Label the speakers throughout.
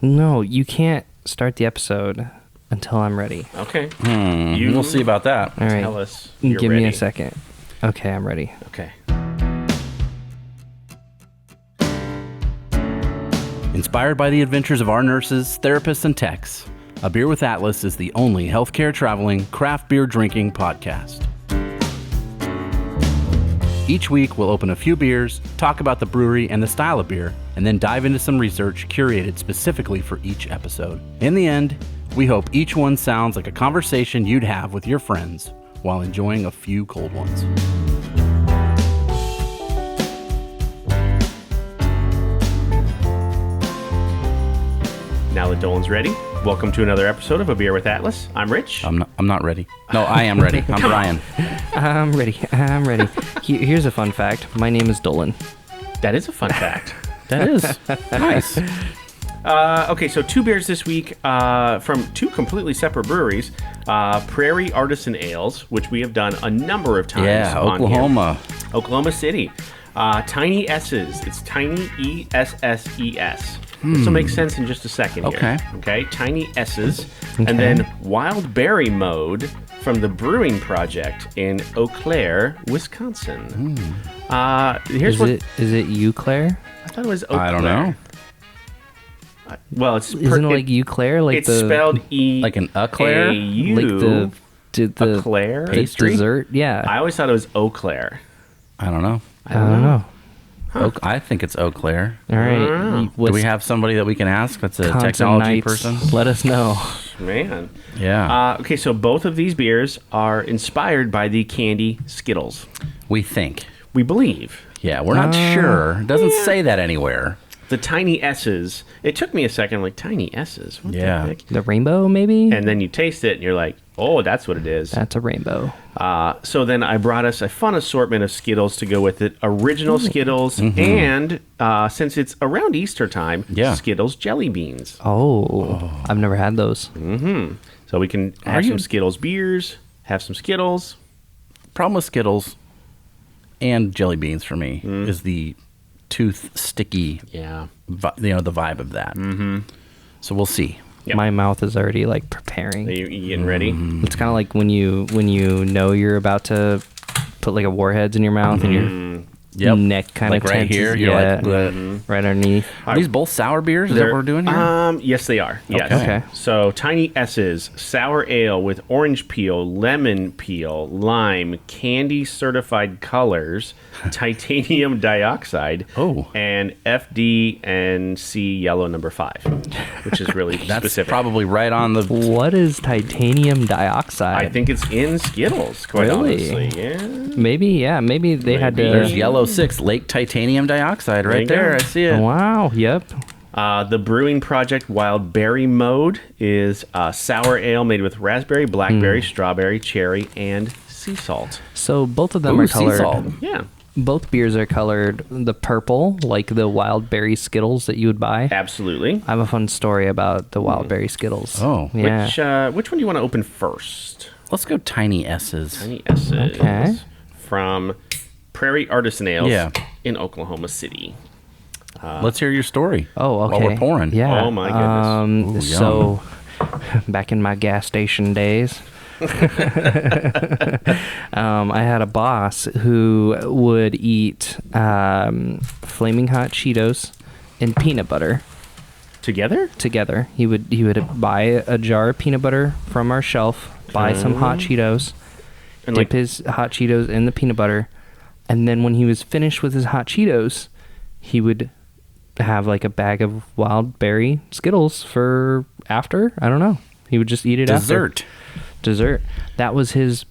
Speaker 1: No, you can't start the episode until I'm ready.
Speaker 2: Okay.
Speaker 3: We'll see about that.
Speaker 1: All right.
Speaker 2: Tell us you're
Speaker 1: Give
Speaker 2: ready.
Speaker 1: me a second. Okay, I'm ready.
Speaker 2: Okay.
Speaker 3: Inspired by the adventures of our nurses, therapists, and techs, A Beer with Atlas is the only healthcare traveling, craft beer drinking podcast. Each week, we'll open a few beers, talk about the brewery and the style of beer, and then dive into some research curated specifically for each episode. In the end, we hope each one sounds like a conversation you'd have with your friends while enjoying a few cold ones.
Speaker 2: Now that Dolan's ready, welcome to another episode of A Beer with Atlas. I'm Rich.
Speaker 3: I'm not ready. No, I am ready. I'm Brian.
Speaker 1: I'm ready. Here's a fun fact. My name is Dolan.
Speaker 2: That is a fun fact.
Speaker 3: That is nice.
Speaker 2: Okay, so two beers this week from two completely separate breweries. Prairie Artisan Ales, which we have done a number of times.
Speaker 3: Yeah,
Speaker 2: on
Speaker 3: Oklahoma.
Speaker 2: here. Oklahoma City. Tiny Esses. It's Tiny E-S-S-E-S. This will make sense in just a second here. Okay, Tiny Esses.
Speaker 1: Okay.
Speaker 2: And then Wild Berry Mode from the Brewing Project in Eau Claire, Wisconsin. Here's
Speaker 1: Is it Eau Claire?
Speaker 2: I thought it was Eau
Speaker 3: I don't
Speaker 2: Claire.
Speaker 3: know.
Speaker 2: Well, it's
Speaker 1: Isn't it like Eau Claire? Like
Speaker 2: it's spelled E
Speaker 3: Like an eclair?
Speaker 2: A-U.
Speaker 1: like the
Speaker 2: Eclair?
Speaker 1: the
Speaker 3: Pastry?
Speaker 1: dessert? Yeah.
Speaker 2: I always thought it was Eau Claire.
Speaker 3: I don't know.
Speaker 1: I don't know.
Speaker 3: I think it's Eau Claire.
Speaker 1: All right.
Speaker 3: Do we have somebody that we can ask that's a
Speaker 1: Wisconsin
Speaker 3: technology
Speaker 1: Knights,
Speaker 3: person?
Speaker 1: Let us know.
Speaker 2: Man.
Speaker 3: Yeah.
Speaker 2: Okay, so both of these beers are inspired by the candy Skittles.
Speaker 3: We think.
Speaker 2: We believe.
Speaker 3: Yeah, we're not sure. It doesn't say that anywhere.
Speaker 2: The Tiny S's. It took me a second. I'm like, Tiny S's? What
Speaker 3: Yeah.
Speaker 2: the heck?
Speaker 1: The rainbow, maybe?
Speaker 2: And then you taste it, and you're like, oh, that's what it is.
Speaker 1: That's a rainbow.
Speaker 2: So then I brought us a fun assortment of Skittles to go with it. Original Skittles, and since it's around Easter time, Skittles jelly beans.
Speaker 1: Oh, I've never had those.
Speaker 2: So we can have some Skittles beers, have some Skittles.
Speaker 3: Problem with Skittles and jelly beans for me is the tooth sticky,
Speaker 2: Yeah.
Speaker 3: the vibe of that. So we'll see.
Speaker 2: Yep.
Speaker 1: My mouth is already like preparing.
Speaker 2: Are you getting ready?
Speaker 1: It's kind of like when you know you're about to put like a warheads in your mouth and your neck kind of
Speaker 3: Like right
Speaker 1: tenses.
Speaker 3: here, you're like,
Speaker 1: right underneath.
Speaker 3: Are these both sour beers? Is that what we're doing here?
Speaker 2: Yes, they are. Yes.
Speaker 1: Okay.
Speaker 2: So Tiny S's sour ale with orange peel, lemon peel, lime, candy certified colors, titanium dioxide, and FD&C yellow number 5, which is really
Speaker 3: That's
Speaker 2: specific.
Speaker 3: probably right on the...
Speaker 1: What is titanium dioxide?
Speaker 2: I think it's in Skittles, quite
Speaker 1: Really?
Speaker 2: honestly. Yeah.
Speaker 1: Maybe they had to.
Speaker 3: There's yellow 6, Lake Titanium Dioxide
Speaker 2: There
Speaker 3: right
Speaker 2: you go.
Speaker 3: there. I see it.
Speaker 1: Wow. Yep.
Speaker 2: The Brewing Project Wild Berry Mode is sour ale made with raspberry, blackberry, strawberry, cherry, and sea salt.
Speaker 1: So both of them
Speaker 3: Ooh,
Speaker 1: are
Speaker 3: sea
Speaker 1: colored.
Speaker 3: salt.
Speaker 2: Yeah.
Speaker 1: Both beers are colored the purple, like the wild berry Skittles that you would buy.
Speaker 2: Absolutely.
Speaker 1: I have a fun story about the wild berry Skittles.
Speaker 3: Oh.
Speaker 1: Yeah.
Speaker 2: Which one do you want to open first?
Speaker 3: Let's go Tiny S's.
Speaker 2: Tiny S's.
Speaker 1: Okay.
Speaker 2: From Prairie Artisan Ales
Speaker 3: Yeah.
Speaker 2: in Oklahoma City.
Speaker 3: Let's hear your story.
Speaker 1: Oh, okay.
Speaker 3: While we're pouring.
Speaker 1: Yeah.
Speaker 2: Oh, my goodness.
Speaker 3: Ooh,
Speaker 1: So, back in my gas station days, I had a boss who would eat flaming hot Cheetos and peanut butter
Speaker 2: Together?
Speaker 1: together. He would buy a jar of peanut butter from our shelf, buy some hot Cheetos,
Speaker 2: And
Speaker 1: dip his hot Cheetos in the peanut butter, and then when he was finished with his hot Cheetos, he would have like a bag of wild berry Skittles for after. I don't know. He would just eat it after. Dessert. That was his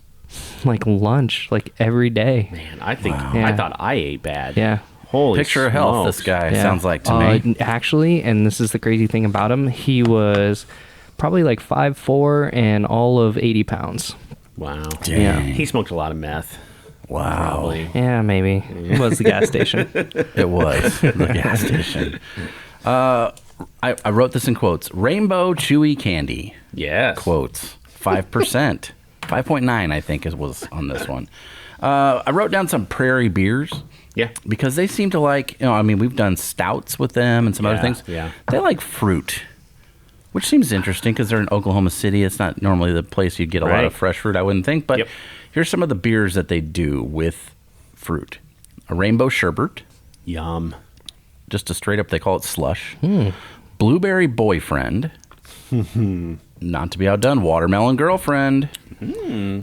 Speaker 1: like lunch, like every day.
Speaker 2: Man, I think
Speaker 1: Yeah.
Speaker 2: I thought I ate bad.
Speaker 1: Yeah.
Speaker 2: Holy
Speaker 3: Picture of health,
Speaker 2: smokes.
Speaker 3: this guy
Speaker 1: Yeah.
Speaker 3: sounds like to me.
Speaker 1: Actually, and this is the crazy thing about him, he was probably like 5'4" and all of 80 pounds.
Speaker 2: Wow.
Speaker 1: Yeah.
Speaker 2: He smoked a lot of meth.
Speaker 3: Wow.
Speaker 2: Probably.
Speaker 1: Yeah, maybe. It was the gas station.
Speaker 3: It was the gas station. I wrote this in quotes. Rainbow chewy candy.
Speaker 2: Yes.
Speaker 3: Quotes. 5%. 5.9, I think, was on this one. I wrote down some prairie beers.
Speaker 2: Yeah.
Speaker 3: Because they seem to like, I mean, we've done stouts with them and some other
Speaker 2: Yeah,
Speaker 3: things.
Speaker 2: yeah.
Speaker 3: They like fruit. Which seems interesting because they're in Oklahoma City. It's not normally the place you'd get a lot of fresh fruit, I wouldn't think. But here's some of the beers that they do with fruit. A rainbow sherbet.
Speaker 2: Yum.
Speaker 3: Just a straight up, they call it slush. Blueberry boyfriend. Not to be outdone, watermelon girlfriend.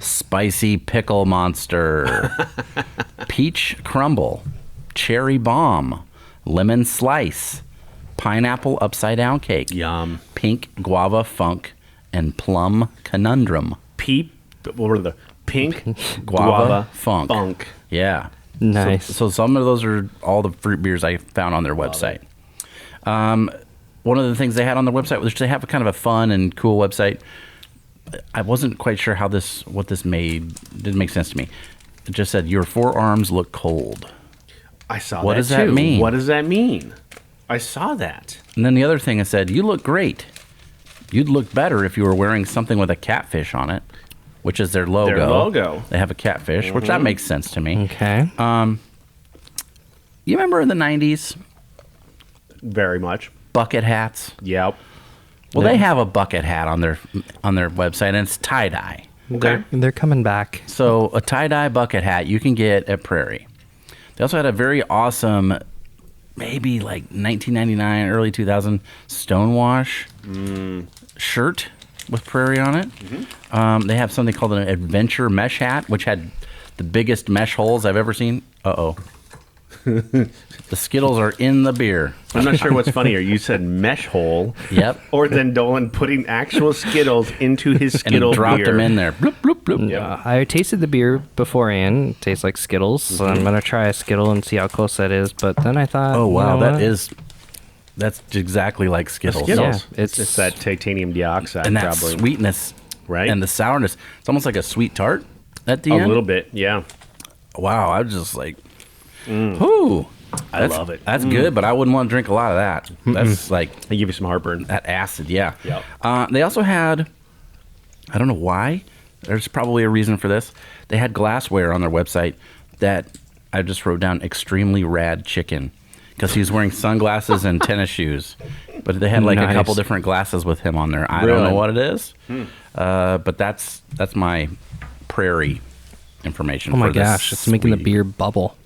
Speaker 3: Spicy pickle monster. Peach crumble. Cherry bomb. Lemon slice. Pineapple upside down cake.
Speaker 2: Yum.
Speaker 3: Pink guava funk. And plum conundrum.
Speaker 2: What were the pink
Speaker 3: Guava funk. Yeah.
Speaker 1: Nice.
Speaker 3: So some of those are all the fruit beers I found on their website. One of the things they had on their website was they have a kind of a fun and cool website. I wasn't quite sure what this made. Didn't make sense to me. It just said, your forearms look cold.
Speaker 2: I saw that.
Speaker 3: What does that mean?
Speaker 2: What does that mean? I saw that.
Speaker 3: And then the other thing it said, you look great. You'd look better if you were wearing something with a catfish on it, which is their logo.
Speaker 2: Their logo.
Speaker 3: They have a catfish, which that makes sense to me.
Speaker 1: Okay.
Speaker 3: You remember in the 90s?
Speaker 2: Very much.
Speaker 3: Bucket hats?
Speaker 2: Yep.
Speaker 3: Well, they have a bucket hat on their website, and it's tie-dye.
Speaker 2: Okay.
Speaker 1: They're coming back.
Speaker 3: So a tie-dye bucket hat you can get at Prairie. They also had a very awesome, maybe like 1999, early 2000 Stonewash shirt with Prairie on it. They have something called an adventure mesh hat, which had the biggest mesh holes I've ever seen. Uh-oh. The Skittles are in the beer.
Speaker 2: I'm not sure what's funnier. You said mesh hole.
Speaker 3: Yep.
Speaker 2: Or then Dolan putting actual Skittles into his Skittle
Speaker 3: and dropped
Speaker 2: beer.
Speaker 3: them in there. Bloop, bloop, bloop.
Speaker 2: Yep.
Speaker 1: I tasted the beer beforehand. It tastes like Skittles, so I'm going to try a Skittle and see how close that is. But then I thought,
Speaker 3: Oh, wow.
Speaker 1: you know what?
Speaker 3: That's exactly like Skittles.
Speaker 2: Skittles.
Speaker 1: Yeah,
Speaker 2: it's that titanium dioxide,
Speaker 3: And that
Speaker 2: probably.
Speaker 3: sweetness.
Speaker 2: Right?
Speaker 3: And the sourness. It's almost like a sweet tart at the
Speaker 2: A
Speaker 3: end.
Speaker 2: little bit, yeah.
Speaker 3: Wow. I was just like, ooh.
Speaker 2: I love it.
Speaker 3: That's good, but I wouldn't want to drink a lot of that. That's like
Speaker 2: They give you some heartburn.
Speaker 3: that acid, yeah.
Speaker 2: Yep.
Speaker 3: They also had, I don't know why, there's probably a reason for this. They had glassware on their website that I just wrote down extremely rad chicken because he was wearing sunglasses and tennis shoes. But they had like a
Speaker 1: Nice.
Speaker 3: couple different glasses with him on there. I don't
Speaker 2: Really?
Speaker 3: know what it is, but that's my Prairie information.
Speaker 1: Oh my
Speaker 3: for this
Speaker 1: gosh, it's making the
Speaker 3: sweet-
Speaker 1: beer bubble.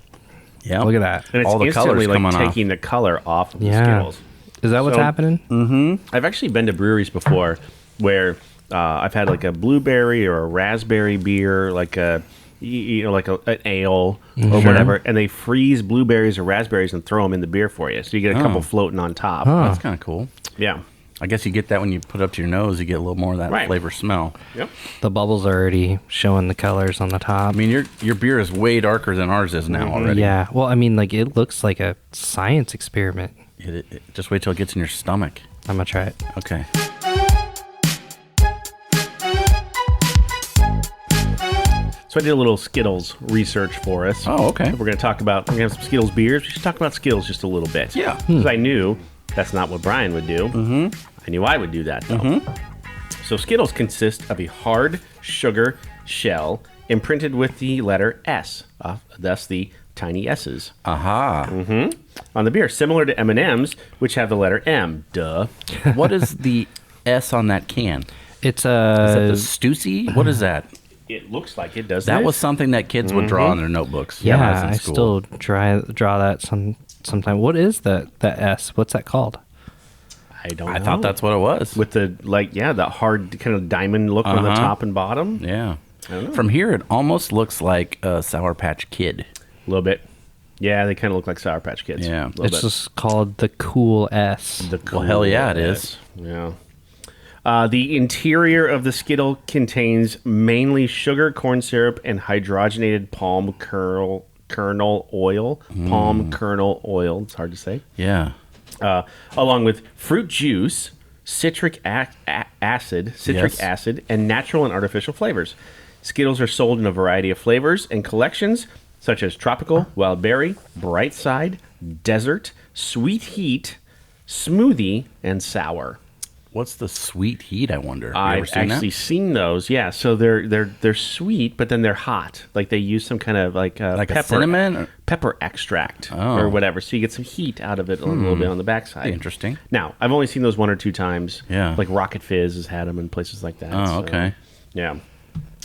Speaker 3: Yeah,
Speaker 1: Look at that.
Speaker 2: And it's
Speaker 3: all the
Speaker 2: instantly
Speaker 3: colors
Speaker 2: like
Speaker 3: coming off.
Speaker 2: taking the color off of the
Speaker 1: Yeah.
Speaker 2: Skittles.
Speaker 1: Is that what's
Speaker 2: So-
Speaker 1: happening?
Speaker 2: I've actually been to breweries before where I've had like a blueberry or a raspberry beer, like an ale or whatever, and they freeze blueberries or raspberries and throw them in the beer for you. So you get a couple floating on top.
Speaker 3: That's kind of cool.
Speaker 2: Yeah.
Speaker 3: I guess you get that when you put it up to your nose. You get a little more of that
Speaker 2: Right.
Speaker 3: flavor smell.
Speaker 2: Yep.
Speaker 1: The bubbles are already showing the colors on the top.
Speaker 3: I mean, your beer is way darker than ours is now already.
Speaker 1: Yeah. Well, I mean, like, it looks like a science experiment.
Speaker 3: Just wait till it gets in your stomach.
Speaker 1: I'm going to try it.
Speaker 3: Okay.
Speaker 2: So I did a little Skittles research for us.
Speaker 3: Oh, okay.
Speaker 2: We're going to have some Skittles beers. We should talk about Skittles just a little bit.
Speaker 3: Yeah.
Speaker 2: Because I knew that's not what Brian would do. Mm-hmm. I knew I would do that, though. So Skittles consist of a hard sugar shell imprinted with the letter S, thus the tiny S's.
Speaker 3: Aha.
Speaker 2: On the beer, similar to M&M's, which have the letter M. Duh.
Speaker 3: What is the S on that can?
Speaker 1: It's
Speaker 3: Is that the Stussy? What is that?
Speaker 2: It looks like it, doesn't it?
Speaker 3: That was something that kids would draw on their notebooks. when
Speaker 1: yeah,
Speaker 3: was in
Speaker 1: I
Speaker 3: school.
Speaker 1: still draw that sometime. What is that S? What's that called?
Speaker 2: I don't know.
Speaker 3: I thought that's what it was.
Speaker 2: With the, the hard kind of diamond look on the top and bottom.
Speaker 3: Yeah.
Speaker 2: I don't know.
Speaker 3: From here, it almost looks like a Sour Patch Kid.
Speaker 2: A little bit. Yeah, they kind of look like Sour Patch Kids.
Speaker 3: Yeah.
Speaker 2: A little
Speaker 1: It's
Speaker 2: bit.
Speaker 1: just called the Cool S.
Speaker 2: The
Speaker 3: Well, hell yeah, it
Speaker 2: coolness.
Speaker 3: is.
Speaker 2: Yeah. The interior of the Skittle contains mainly sugar, corn syrup, and hydrogenated palm kernel oil. Palm kernel oil. It's hard to say.
Speaker 3: Yeah.
Speaker 2: Along with fruit juice, citric acid,
Speaker 3: Yes.
Speaker 2: and natural and artificial flavors. Skittles are sold in a variety of flavors and collections, such as tropical, wild berry, bright side, desert, sweet heat, smoothie, and sour.
Speaker 3: What's the sweet heat, I wonder?
Speaker 2: I've actually seen those. Yeah, so they're sweet, but then they're hot. Like they use some kind of like pepper,
Speaker 3: a cinnamon?
Speaker 2: pepper extract or whatever. So you get some heat out of it a little bit on the backside.
Speaker 3: Interesting.
Speaker 2: Now, I've only seen those 1 or 2 times.
Speaker 3: Yeah.
Speaker 2: Like Rocket Fizz has had them in places like that.
Speaker 3: Oh, okay.
Speaker 2: Yeah.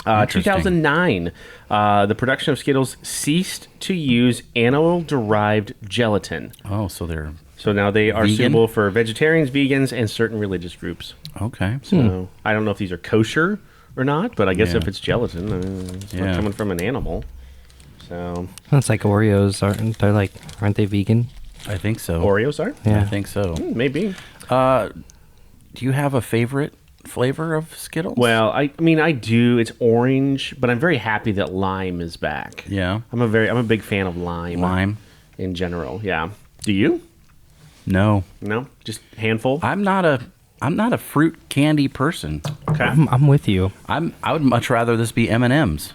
Speaker 2: 2009, the production of Skittles ceased to use animal-derived gelatin.
Speaker 3: Oh,
Speaker 2: So now they are
Speaker 3: vegan?
Speaker 2: suitable for vegetarians, vegans, and certain religious groups.
Speaker 3: Okay.
Speaker 2: So I don't know if these are kosher or not, but I guess
Speaker 3: Yeah.
Speaker 2: if it's gelatin, I mean, it's not coming from an animal. So
Speaker 1: That's like Oreos, aren't they vegan?
Speaker 3: I think so.
Speaker 2: Oreos are?
Speaker 1: Yeah.
Speaker 3: I think so.
Speaker 2: Maybe.
Speaker 3: Do you have a favorite flavor of Skittles?
Speaker 2: Well, I mean, I do. It's orange, but I'm very happy that lime is back.
Speaker 3: Yeah.
Speaker 2: I'm a big fan of lime.
Speaker 3: Lime?
Speaker 2: In general, yeah. Do you?
Speaker 3: No.
Speaker 2: No? Just handful?
Speaker 3: I'm not a fruit candy person.
Speaker 2: Okay.
Speaker 1: I'm with you.
Speaker 3: I would much rather this be M&M's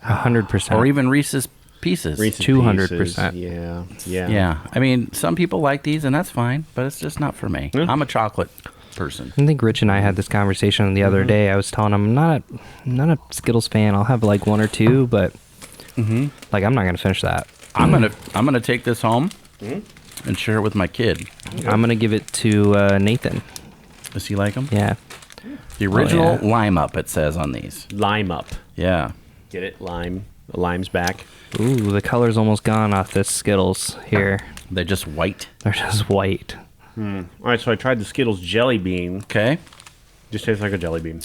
Speaker 1: 100%.
Speaker 3: or even Reese's Pieces.
Speaker 2: Reese's
Speaker 1: 200%.
Speaker 2: Pieces. Yeah.
Speaker 3: Yeah. I mean, some people like these and that's fine, but it's just not for me. I'm a chocolate person.
Speaker 1: I think Rich and I had this conversation the other day. I was telling him I'm not a Skittles fan. I'll have like 1 or 2, but like I'm not gonna finish that.
Speaker 3: I'm gonna take this home and share it with my kid.
Speaker 1: I'm gonna give it to Nathan.
Speaker 3: Does he like them?
Speaker 1: Yeah.
Speaker 3: The original
Speaker 1: yeah.
Speaker 3: lime up, it says on these.
Speaker 2: Lime up.
Speaker 3: Yeah.
Speaker 2: Get it? Lime. The lime's back.
Speaker 1: Ooh, the color's almost gone off this Skittles here.
Speaker 3: They're just white.
Speaker 1: They're just white.
Speaker 2: All right, so I tried the Skittles jelly bean.
Speaker 3: Okay.
Speaker 2: Just tastes like a jelly bean.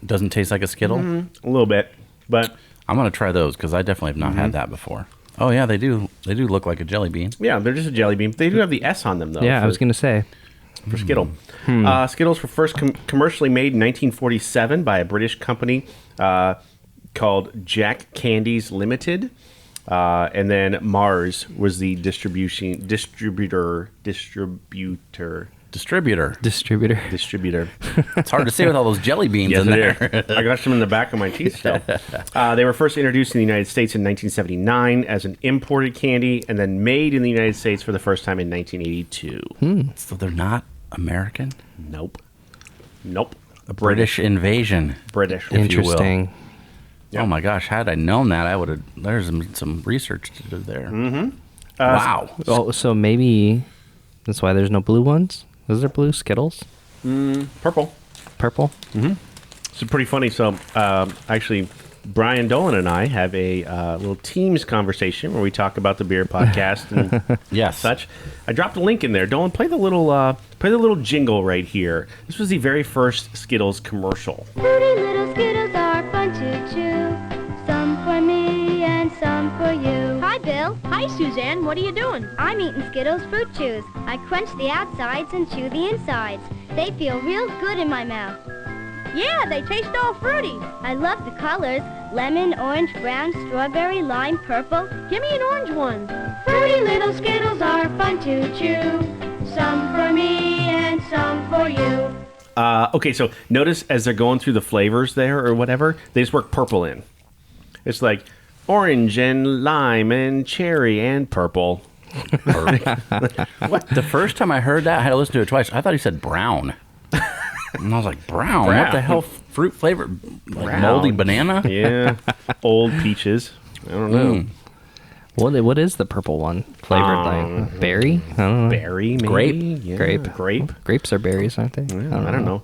Speaker 3: Doesn't taste like a Skittle.
Speaker 2: A little bit, but
Speaker 3: I'm gonna try those because I definitely have not had that before. Oh yeah, they do. They do look like a jelly bean.
Speaker 2: yeah, they're just a jelly bean. They do have the S on them though.
Speaker 1: Yeah, I was gonna say.
Speaker 2: for Skittle. Skittles were first commercially made in 1947 by a British company called Jack Candies Limited. And then Mars was the distributor.
Speaker 3: It's hard to say with all those jelly beans
Speaker 2: Yes,
Speaker 3: in there.
Speaker 2: I got some in the back of my teeth still. They were first introduced in the United States in 1979 as an imported candy, and then made in the United States for the first time in 1982.
Speaker 3: So they're not American?
Speaker 2: Nope.
Speaker 3: A British invasion.
Speaker 2: British.
Speaker 3: If you will.
Speaker 1: Interesting.
Speaker 2: Yep.
Speaker 3: Oh my gosh, had I known that, I would have. There's some research to do there. Wow.
Speaker 1: Oh, so maybe that's why there's no blue ones? Is there blue Skittles?
Speaker 2: Purple.
Speaker 1: Purple?
Speaker 2: It's pretty funny. So, actually, Brian Dolan and I have a little Teams conversation where we talk about the beer podcast and
Speaker 3: Yes.
Speaker 2: such. I dropped a link in there. Dolan, play the little jingle right here. This was the very first Skittles commercial.
Speaker 4: Fruity little Skittles are fun to chew. Some for me and some for you.
Speaker 5: Hi, Bill. Hi, Suzanne. What are you doing?
Speaker 4: I'm eating Skittles fruit chews. I crunch the outsides and chew the insides. They feel real good in my mouth.
Speaker 5: Yeah, they taste all fruity.
Speaker 4: I love the colors. Lemon, orange, brown, strawberry, lime, purple.
Speaker 5: Give me an orange one.
Speaker 4: Fruity little Skittles are fun to chew. Some for me and some for you.
Speaker 2: Okay, so notice as they're going through the flavors there or whatever, they just work purple in. It's like orange and lime and cherry and purple.
Speaker 3: What? The first time I heard that, I had to listen to it twice. I thought he said brown. And I was like, brown? What the hell fruit flavor? Like
Speaker 2: Brown.
Speaker 3: moldy banana?
Speaker 2: Yeah. Old peaches. I don't know.
Speaker 1: What is the purple one flavored like? Berry? I don't know.
Speaker 2: Berry, maybe?
Speaker 3: Grape.
Speaker 2: Yeah,
Speaker 1: Grape. Grapes are berries, aren't they?
Speaker 2: I don't know.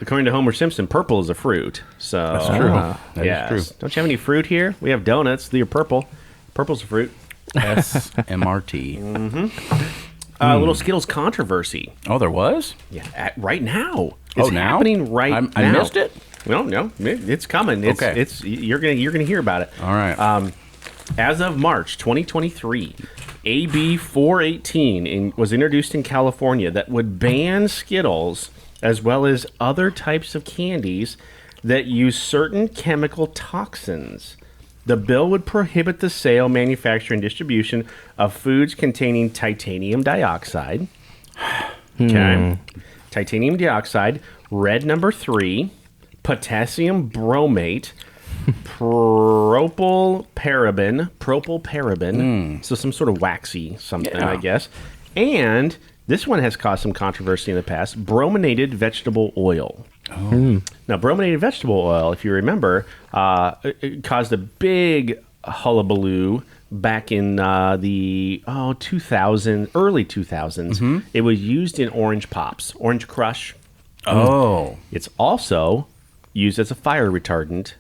Speaker 2: According to Homer Simpson, purple is a fruit. So
Speaker 3: That's true. That is
Speaker 2: yes.
Speaker 3: true.
Speaker 2: Don't you have any fruit here? We have donuts. They're purple. Purple's a fruit.
Speaker 3: SMRT.
Speaker 2: Little Skittles controversy.
Speaker 3: Oh, there was?
Speaker 2: Yeah, right now.
Speaker 3: Oh,
Speaker 2: It's
Speaker 3: now?
Speaker 2: happening right now.
Speaker 3: I missed it?
Speaker 2: No, it's coming.
Speaker 3: Okay.
Speaker 2: You're gonna hear about it.
Speaker 3: All right.
Speaker 2: As of March 2023, AB 418 was introduced in California that would ban Skittles as well as other types of candies that use certain chemical toxins. The bill would prohibit the sale, manufacture, and distribution of foods containing titanium dioxide. Okay. Titanium dioxide, red number 3, potassium bromate, propylparaben, so some sort of waxy something,
Speaker 3: Yeah.
Speaker 2: I guess, and This one has caused some controversy in the past. Brominated vegetable oil.
Speaker 3: Oh.
Speaker 2: Now, brominated vegetable oil, if you remember, it caused a big hullabaloo back in the 2000, early 2000s. It was used in Orange Pops, Orange Crush.
Speaker 3: Oh.
Speaker 2: It's also used as a fire retardant,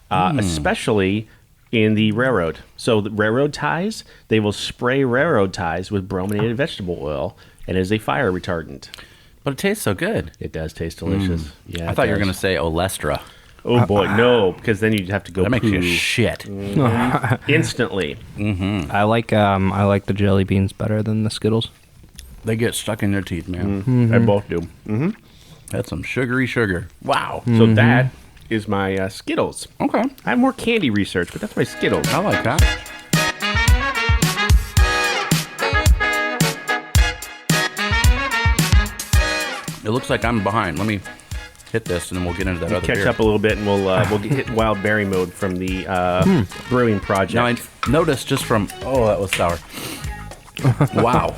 Speaker 2: especially in the railroad. So the railroad ties, they will spray railroad ties with brominated vegetable oil, and it is a fire retardant.
Speaker 3: But it tastes so good.
Speaker 2: It does taste delicious. Yeah,
Speaker 3: I thought you were going to say Olestra.
Speaker 2: Oh boy, no, because then you'd have to go
Speaker 3: That makes
Speaker 2: poo
Speaker 3: you shit.
Speaker 2: instantly.
Speaker 1: I like the jelly beans better than the Skittles.
Speaker 3: They get stuck in your teeth, man.
Speaker 2: They both do.
Speaker 3: That's some sugary sugar. Wow.
Speaker 2: So that is my Skittles.
Speaker 3: Okay.
Speaker 2: I have more candy research, but that's my Skittles.
Speaker 3: I like that. It looks like I'm behind. Let me hit this, and then we'll get into that other
Speaker 2: Catch
Speaker 3: beer.
Speaker 2: up a little bit, and we'll hit wild berry mode from the brewing project.
Speaker 3: Now, I noticed just from... Oh, that was sour. Wow.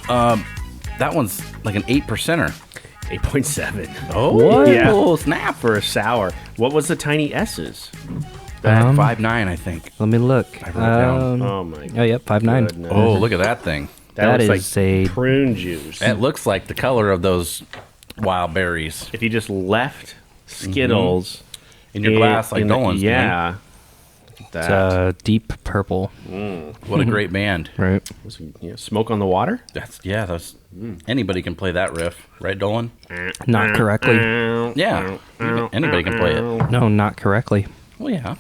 Speaker 3: That one's like an 8%er.
Speaker 2: 8.7.
Speaker 3: Oh,
Speaker 1: What?
Speaker 2: Yeah.
Speaker 3: Oh, snap.
Speaker 2: For a sour. What was the tiny S's?
Speaker 3: That 5.9, I think.
Speaker 1: Let me look.
Speaker 3: I wrote it down.
Speaker 2: Oh my
Speaker 1: Oh, yep, 5.9.
Speaker 2: goodness.
Speaker 3: Oh, look at that thing.
Speaker 1: That
Speaker 2: looks
Speaker 1: is
Speaker 2: like
Speaker 1: a-
Speaker 2: prune juice.
Speaker 3: It looks like the color of those wild berries.
Speaker 2: If you just left Skittles
Speaker 3: In your glass like Dolan's doing.
Speaker 2: yeah. Look at
Speaker 1: It's
Speaker 2: that.
Speaker 1: a deep purple,
Speaker 3: What a great band.
Speaker 1: right?
Speaker 2: Was it, Smoke on the Water?
Speaker 3: That's anybody can play that riff, right, Dolan?
Speaker 1: Not correctly.
Speaker 3: Yeah, anybody can play it.
Speaker 1: No, not correctly.
Speaker 3: Well, yeah.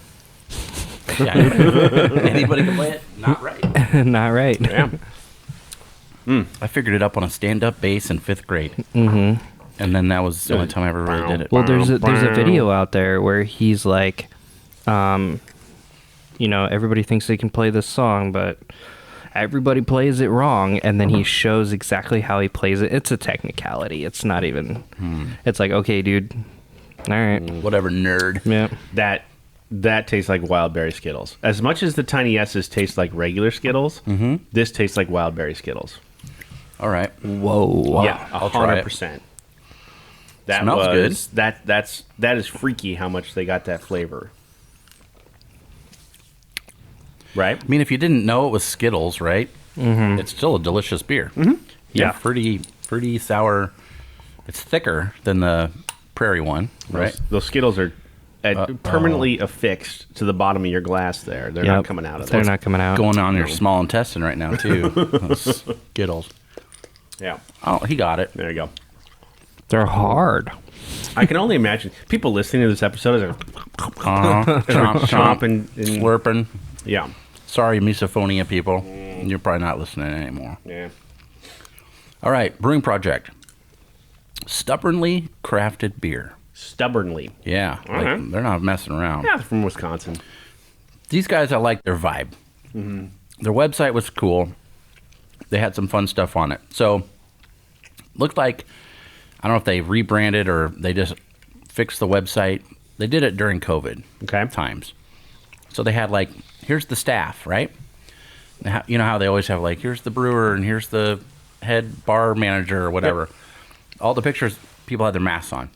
Speaker 3: Anybody can play it. Not right.
Speaker 1: Not right.
Speaker 2: Yeah.
Speaker 3: I figured it up on a stand-up bass in 5th grade, and then that was the only time I ever really did it.
Speaker 1: Well, there's a video out there where he's like, everybody thinks they can play this song, but everybody plays it wrong, and then he shows exactly how he plays it. It's a technicality. It's not even. It's like, okay, dude. All right.
Speaker 3: Whatever, nerd.
Speaker 1: Yeah.
Speaker 2: That tastes like wild berry Skittles. As much as the tiny S's taste like regular Skittles, this tastes like wild berry Skittles.
Speaker 3: All right.
Speaker 1: Whoa.
Speaker 2: Yeah,
Speaker 3: I'll try it.
Speaker 2: 100%. That
Speaker 3: Smells
Speaker 2: was that is freaky how much they got that flavor. Right?
Speaker 3: I mean, if you didn't know it was Skittles, right? It's still a delicious beer.
Speaker 2: Yeah.
Speaker 3: Fruity, sour. It's thicker than the Prairie one, right?
Speaker 2: Those Skittles are permanently affixed to the bottom of your glass there. They're not coming out of
Speaker 1: They're
Speaker 2: there.
Speaker 1: not coming out.
Speaker 3: Going on your small intestine right now, too. Those Skittles.
Speaker 2: Yeah.
Speaker 3: Oh, he got it.
Speaker 2: There you go.
Speaker 1: They're hard.
Speaker 2: I can only imagine people listening to this episode are
Speaker 3: Chomp, chomp,
Speaker 2: chomping and
Speaker 3: slurping.
Speaker 2: yeah.
Speaker 3: Sorry, misophonia people. You're probably not listening anymore.
Speaker 2: Yeah.
Speaker 3: All right, brewing project. Stubbornly crafted beer.
Speaker 2: Stubbornly.
Speaker 3: Yeah,
Speaker 2: Okay.
Speaker 3: they're not messing around.
Speaker 2: Yeah, they're from Wisconsin.
Speaker 3: These guys, I like their vibe. Their website was cool. They had some fun stuff on it. So, looked like, I don't know if they rebranded or they just fixed the website. They did it during COVID times. So they had like, here's the staff, right? You know how they always have like, here's the brewer and here's the head bar manager or whatever. All the pictures, people had their masks on.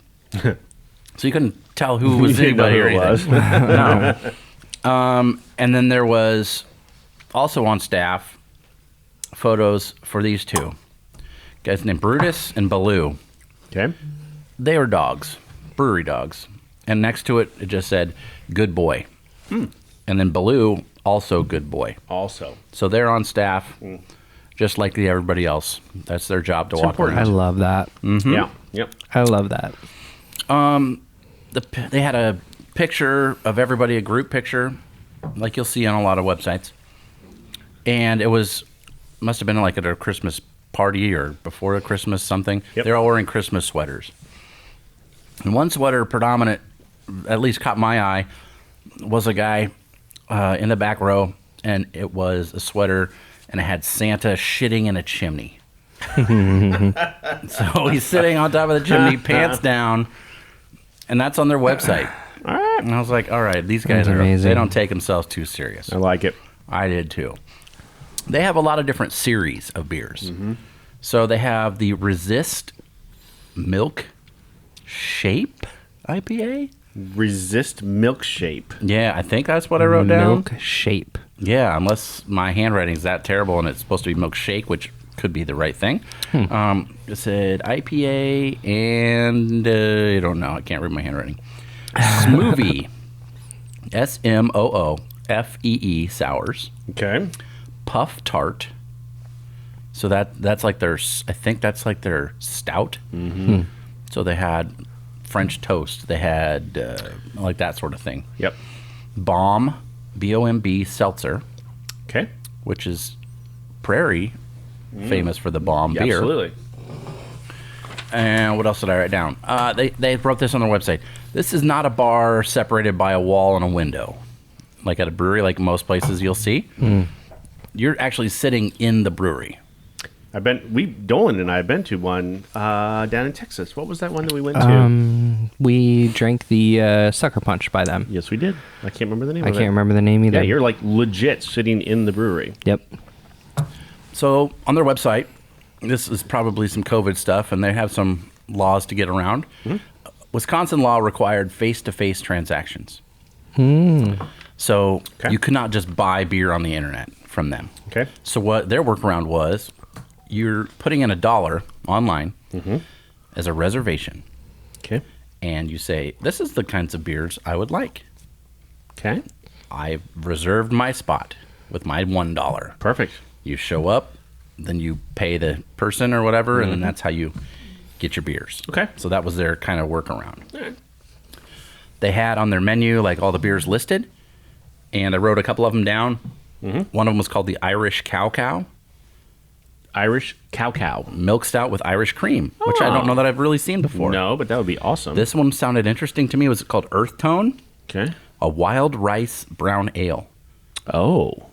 Speaker 3: So you couldn't tell who was
Speaker 2: You didn't know
Speaker 3: anybody
Speaker 2: who
Speaker 3: or
Speaker 2: it was.
Speaker 3: anything. No. And then there was also on staff photos for these two guys named Brutus and Baloo.
Speaker 2: Okay.
Speaker 3: They were dogs, brewery dogs. And next to it, it just said, good boy. And then Baloo, also good boy.
Speaker 2: Also.
Speaker 3: So they're on staff, just like everybody else. That's their job to walk
Speaker 2: important.
Speaker 1: I
Speaker 3: around.
Speaker 1: love that.
Speaker 2: Yeah. Yep.
Speaker 1: I love that.
Speaker 3: They had a picture of everybody, a group picture, like you'll see on a lot of websites. And it must have been like at a Christmas party or before a Christmas something.
Speaker 2: Yep.
Speaker 3: They're all wearing Christmas sweaters. And one sweater predominant, at least caught my eye, was a guy in the back row, and it was a sweater, and it had Santa shitting in a chimney. So he's sitting on top of the chimney, pants down, and that's on their website. And I was like, all right, these guys
Speaker 1: That's amazing.
Speaker 3: they don't take themselves too serious.
Speaker 2: I like it.
Speaker 3: I did too. They have a lot of different series of beers. So they have the Resist Milk Shape IPA.
Speaker 2: Resist Milkshape.
Speaker 3: Yeah, I think that's what I wrote down.
Speaker 1: Milk shape.
Speaker 3: Yeah, unless my handwriting's that terrible and it's supposed to be milkshake, which could be the right thing. It said IPA and I don't know. I can't read my handwriting. Smoothie. SMOOFEE sours.
Speaker 2: Okay.
Speaker 3: Puff Tart. So that's like their, I think that's like their stout. Mm-hmm. So they had French toast. They had like that sort of thing.
Speaker 2: Yep.
Speaker 3: Bomb, BOMB seltzer,
Speaker 2: Okay.
Speaker 3: which is Prairie, famous for the bomb beer.
Speaker 2: Absolutely.
Speaker 3: And what else did I write down? They wrote this on their website. This is not a bar separated by a wall and a window, like at a brewery, like most places you'll see. You're actually sitting in the brewery.
Speaker 2: Dolan and I have been to one down in Texas. What was that one that we went to?
Speaker 1: We drank the Sucker Punch by them.
Speaker 2: Yes, we did. I can't remember the name
Speaker 1: I
Speaker 2: of it.
Speaker 1: can't remember the name either.
Speaker 2: Yeah, you're like legit sitting in the brewery.
Speaker 1: Yep.
Speaker 3: So on their website, this is probably some COVID stuff, and they have some laws to get around. Wisconsin law required face-to-face transactions. So you could not just buy beer on the internet from them.
Speaker 2: Okay.
Speaker 3: So what their workaround was, you're putting in $1 online as a reservation,
Speaker 2: Okay.
Speaker 3: and you say, this is the kinds of beers I would like.
Speaker 2: Okay.
Speaker 3: I've reserved my spot with my $1.
Speaker 2: Perfect.
Speaker 3: You show up, then you pay the person or whatever, and then that's how you get your beers.
Speaker 2: Okay.
Speaker 3: So that was their kind of workaround. They had on their menu like all the beers listed, and I wrote a couple of them down. One of them was called the Irish Cow Cow.
Speaker 2: Irish Cow.
Speaker 3: Milk stout with Irish cream, which I don't know that I've really seen before.
Speaker 2: No, but that would be awesome.
Speaker 3: This one sounded interesting to me. It was called Earth Tone,
Speaker 2: Okay.
Speaker 3: a wild rice brown ale.
Speaker 2: Oh,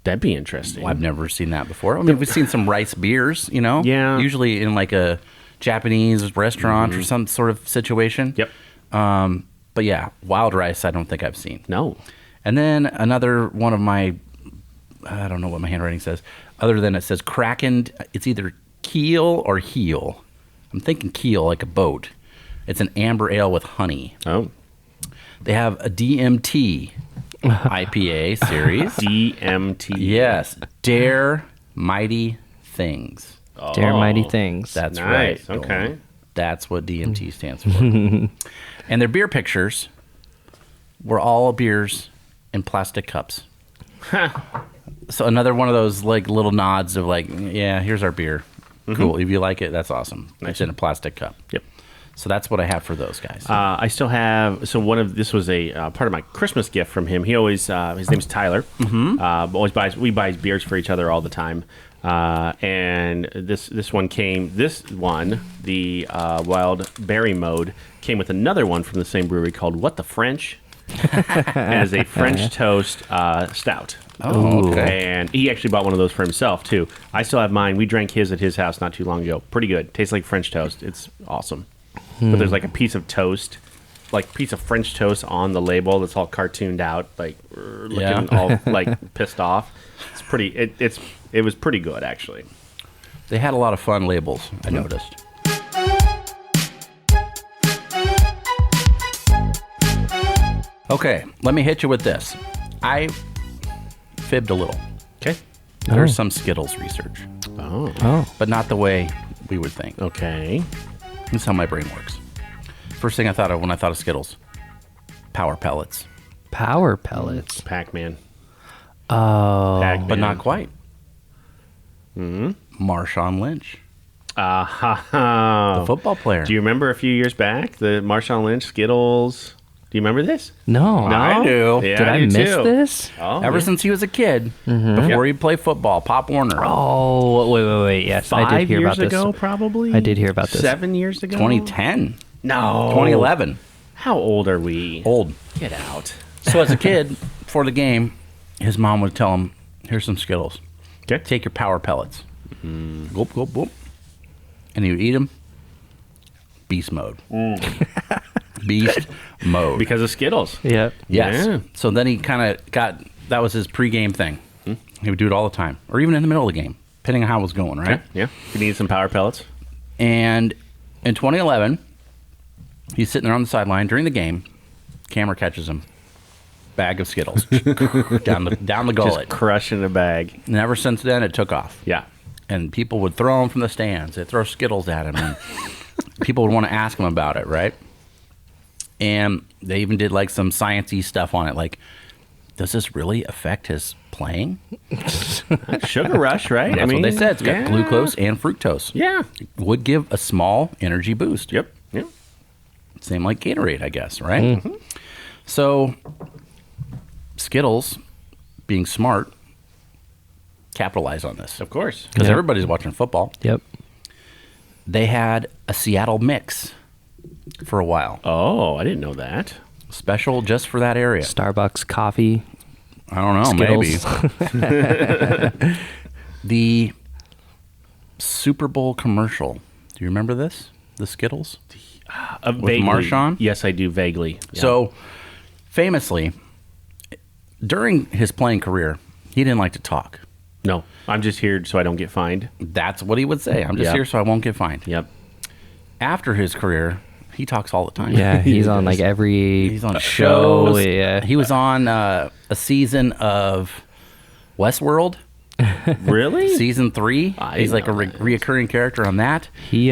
Speaker 2: that'd be interesting.
Speaker 3: Well, I've never seen that before. I mean, we've seen some rice beers, you know?
Speaker 2: Yeah.
Speaker 3: Usually in like a Japanese restaurant or some sort of situation.
Speaker 2: Yep.
Speaker 3: But yeah, wild rice, I don't think I've seen.
Speaker 2: No.
Speaker 3: And then another one of my, I don't know what my handwriting says, other than it says Kraken. It's either keel or heel. I'm thinking keel, like a boat. It's an amber ale with honey.
Speaker 2: Oh.
Speaker 3: They have a DMT IPA series.
Speaker 2: DMT.
Speaker 3: Yes. Dare Mighty Things.
Speaker 1: Dare Mighty Things.
Speaker 3: That's
Speaker 2: Nice.
Speaker 3: right.
Speaker 2: Okay.
Speaker 3: Dolan. That's what DMT stands for. And their beer pictures were all beers in plastic cups. So another one of those like little nods of like, yeah, here's our beer. Cool. If you like it, that's awesome. It's in a plastic cup.
Speaker 2: Yep.
Speaker 3: So that's what I have for those guys.
Speaker 2: I still have. So this was a part of my Christmas gift from him. He always his name's Tyler. Always we buy beers for each other all the time. And this one, the Wild Berry Mode, came with another one from the same brewery called What the French, as a French toast stout.
Speaker 3: Oh, okay.
Speaker 2: And he actually bought one of those for himself too. I still have mine. We drank his at his house not too long ago. Pretty good. Tastes like French toast. It's awesome. But there's like a piece of toast, like piece of French toast on the label that's all cartooned out, like looking all like pissed off. It's pretty. It was pretty good actually.
Speaker 3: They had a lot of fun labels, I noticed. Okay, let me hit you with this. I fibbed a little.
Speaker 2: Okay.
Speaker 3: There's some Skittles research,
Speaker 2: Oh.
Speaker 3: but not the way we would think.
Speaker 2: Okay.
Speaker 3: This is how my brain works. First thing I thought of when I thought of Skittles, power pellets.
Speaker 1: Power pellets.
Speaker 2: Pac-Man.
Speaker 1: Oh.
Speaker 2: Pac-Man.
Speaker 3: But not quite. Marshawn Lynch, the football player.
Speaker 2: Do you remember a few years back the Marshawn Lynch Skittles? Do you remember this?
Speaker 1: No.
Speaker 3: I do.
Speaker 2: Yeah,
Speaker 1: Did I
Speaker 2: do
Speaker 1: miss
Speaker 2: too.
Speaker 1: this?
Speaker 2: Oh,
Speaker 3: Ever
Speaker 2: yeah.
Speaker 3: since he was a kid, before he'd play football, Pop Warner.
Speaker 1: Oh, wait. Yes, I did
Speaker 2: 5
Speaker 1: hear
Speaker 2: years
Speaker 1: about
Speaker 2: ago,
Speaker 1: this.
Speaker 2: probably.
Speaker 1: I did hear about this.
Speaker 2: 7 years ago.
Speaker 3: 2010,
Speaker 2: No.
Speaker 3: 2011.
Speaker 2: How old are we?
Speaker 3: Old.
Speaker 2: Get out.
Speaker 3: So as a kid, before the game, his mom would tell him, here's some Skittles.
Speaker 2: Okay.
Speaker 3: Take your power pellets. Gulp, gulp, gulp. And he would eat them. Beast mode. Beast mode.
Speaker 2: Because of Skittles.
Speaker 1: Yep.
Speaker 3: Yes.
Speaker 2: Yeah.
Speaker 3: So then he kind of that was his pregame thing. He would do it all the time. Or even in the middle of the game. depending on how it was going, right?
Speaker 2: Yeah. If you need some power pellets.
Speaker 3: And in 2011, he's sitting there on the sideline during the game. Camera catches him. Bag of Skittles down the gullet.
Speaker 2: Just crushing a bag.
Speaker 3: And ever since then, it took off.
Speaker 2: Yeah.
Speaker 3: And people would throw him from the stands. They'd throw Skittles at him. And people would want to ask him about it, right? And they even did like some sciencey stuff on it. Like, does this really affect his playing?
Speaker 2: Sugar rush, right?
Speaker 3: That's what they said. It's got glucose and fructose.
Speaker 2: Yeah.
Speaker 3: It would give a small energy boost.
Speaker 2: Yep.
Speaker 3: Same like Gatorade, I guess, right? Mm-hmm. So, Skittles, being smart, capitalized on this.
Speaker 2: Of course.
Speaker 3: Because everybody's watching football.
Speaker 1: Yep.
Speaker 3: They had a Seattle mix for a while.
Speaker 2: Oh, I didn't know that.
Speaker 3: Special just for that area.
Speaker 1: Starbucks coffee.
Speaker 3: I don't know,
Speaker 1: Skittles.
Speaker 3: maybe. The Super Bowl commercial. Do you remember this? The Skittles?
Speaker 2: Vaguely.
Speaker 3: Marshawn?
Speaker 2: Yes, I do vaguely. Yeah.
Speaker 3: So, famously, during his playing career, he didn't like to talk.
Speaker 2: No, I'm just here so I don't get fined.
Speaker 3: That's what he would say. I'm just here so I won't get fined.
Speaker 2: Yep.
Speaker 3: After his career, he talks all the time.
Speaker 1: Yeah, he's on like every
Speaker 3: He's on
Speaker 1: show.
Speaker 3: shows.
Speaker 1: Yeah.
Speaker 3: He was on a season of Westworld.
Speaker 2: Really?
Speaker 3: Season 3.
Speaker 2: I
Speaker 3: He's like a
Speaker 2: know that.
Speaker 3: reoccurring character on that.
Speaker 1: He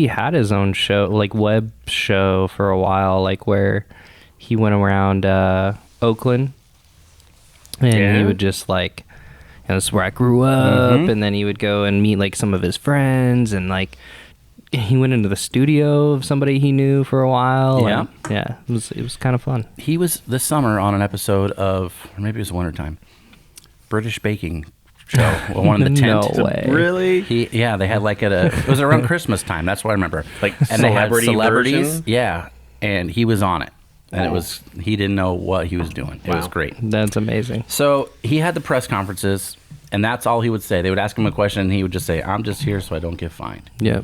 Speaker 1: had his own show, like web show for a while, like where he went around Oakland and he would just like, this is where I grew up, and then he would go and meet like some of his friends, and like he went into the studio of somebody he knew for a while.
Speaker 3: Yeah.
Speaker 1: and, yeah, it was kind of fun.
Speaker 3: He was this summer on an episode of, or maybe it was wintertime, British Baking Show. One in the tent.
Speaker 1: No way.
Speaker 2: Really?
Speaker 3: They had like it was around Christmas time. That's what I remember.
Speaker 2: Like
Speaker 3: and they had
Speaker 2: celebrity
Speaker 3: celebrities.
Speaker 2: version?
Speaker 3: Yeah, and he was on it, and he didn't know what he was doing. It was
Speaker 2: Wow.
Speaker 3: great.
Speaker 1: That's amazing.
Speaker 3: So he had the press conferences, and that's all he would say. They would ask him a question, and he would just say, "I'm just here so I don't get fined."
Speaker 1: Yeah.